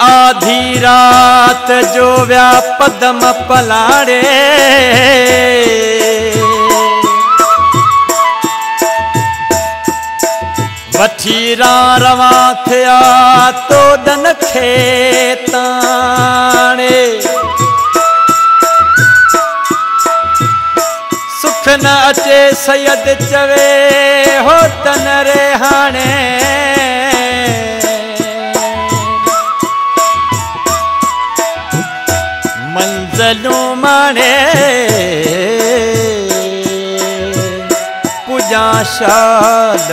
आधी रात जो व्या पदम पलाड़े वठी रवा थिया तो दन खेताणे सुख न अचे सैयद चवे हो तन रे हाणे मंज़लूं माणे पूजा शाद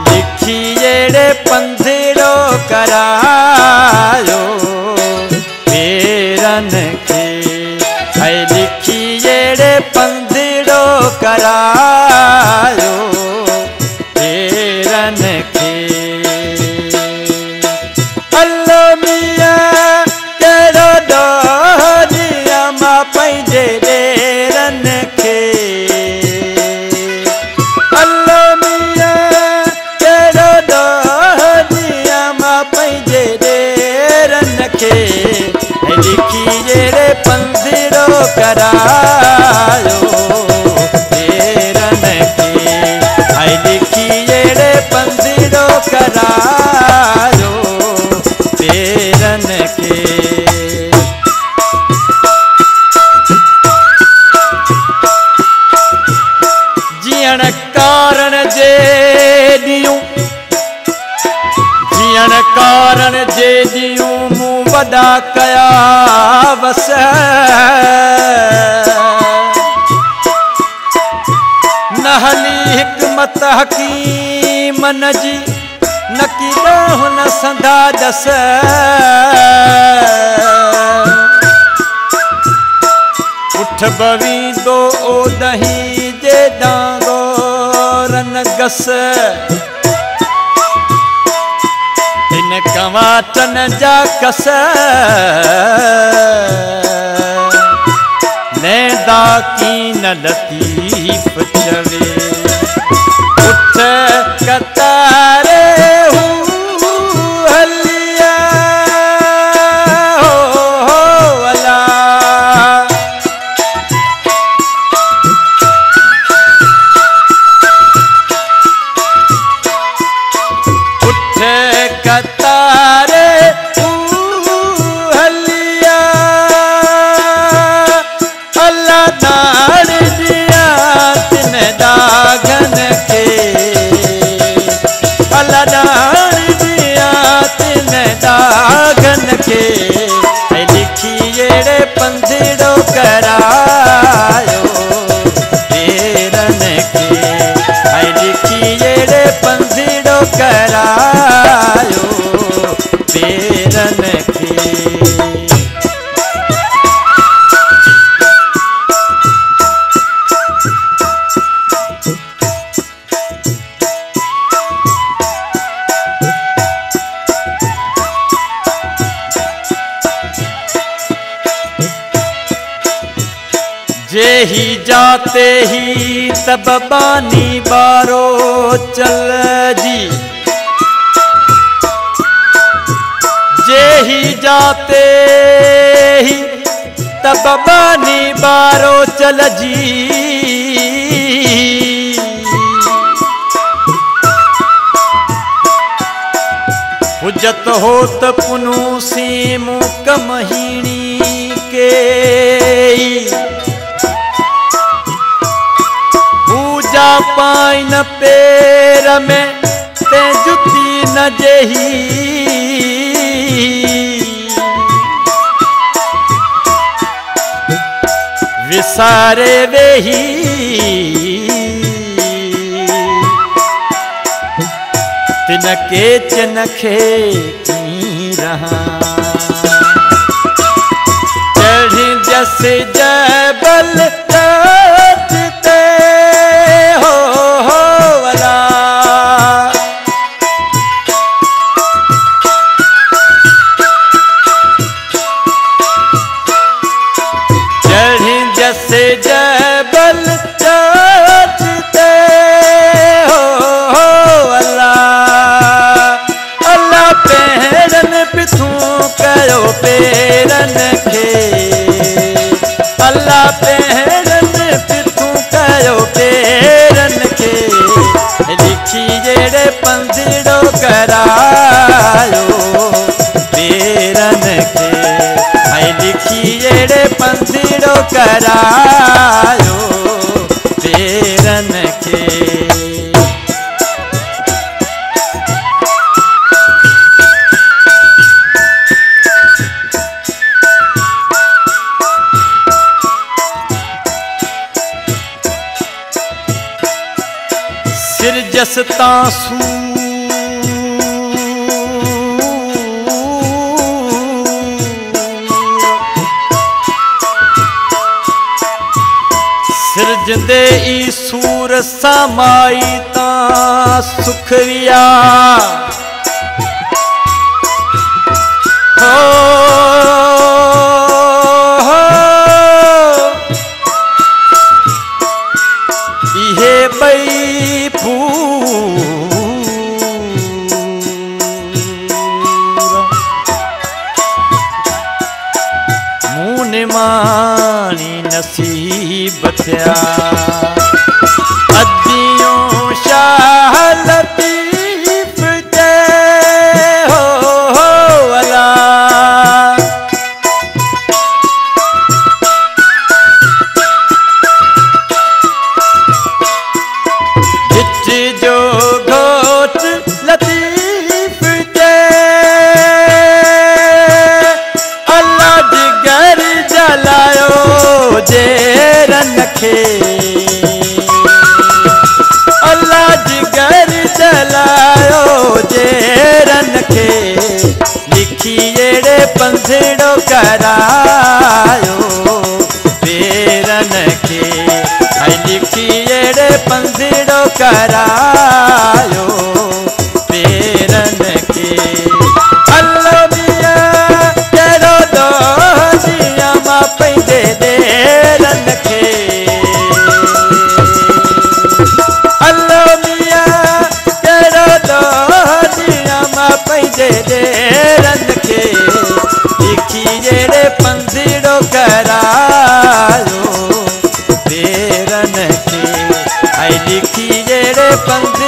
लिखी जेड़े पंधड़ो करायो पेरन के है लिखी जेड़े पंधड़ो करायो पेरन के अल्लाह मियां केड़ो डोरिया मां पंहिंजे डेरन के लिखी जेड़े पंधड़ो करायो पेरन के है लिखी जेड़े पंधड़ो करायो पेरन के जीअण कारण जे ॾियूं जीअण कारण जे ॾियूं मूं वॾा कया वस न हली हिकमत हकीमन जी न की हुन संधा दस उठ बवींदो ओ दही जे डांगो रन गस कवाटन जा कस नैदा की न लतीफ चवे उठ कतारे हलिया हो अला उठ कतारे हलिया अल्लाह नाड़ दिया तिन दागन के अल्लाह नाड़ दिया तिन दागन के लिखी जेड़े पंधड़ो करायो पेरन के लिखी जेड़े पंधड़ो करायो पेरन के जे ही जाते ही तब बानी बारो चल जी जे ही जाते ही तब बानी बारो चल जी हुजत होत पुनू सीमू कमहीणी के पूजा पाइन पेर में ते जुती न जेही विसारे वेही तिनके चनखे की रहा चढ़ी जस जबल ते हो वाला चढ़ी जस जबल ते हो अल्लाह अल्लाह पेरन खे अल्लाह पेरन पिथू कयो पेरन खे लिखी जेड़े पंधड़ो करायो पेरन खे लिखी जेड़े पंधड़ो करायो पेरन खे सिरजस तासू सिरजंदे ई सूर समाई ता सुखरिया हो इहे बई मानी नसीब थिया अदियों शाह लतीफ जे हो अला हिच जो घोट लतीफ जे अल्लाह जिगर जलायो जेरन खे अल्लाह जिगर जलायो जेरन खे लिखी जेड़े पंधड़ो करायो पेरन खे लिखी जेड़े पंधड़ो करायो पेरन खे अल्लाह मिया केड़ो दो जिया मां पैंदे देरन खे अल्लाह मिया केड़ो दो जिया मां पैंदे देरन खे लिखी जेड़े पंधड़ो करायो पेरन खे लिखी जेड़े पंध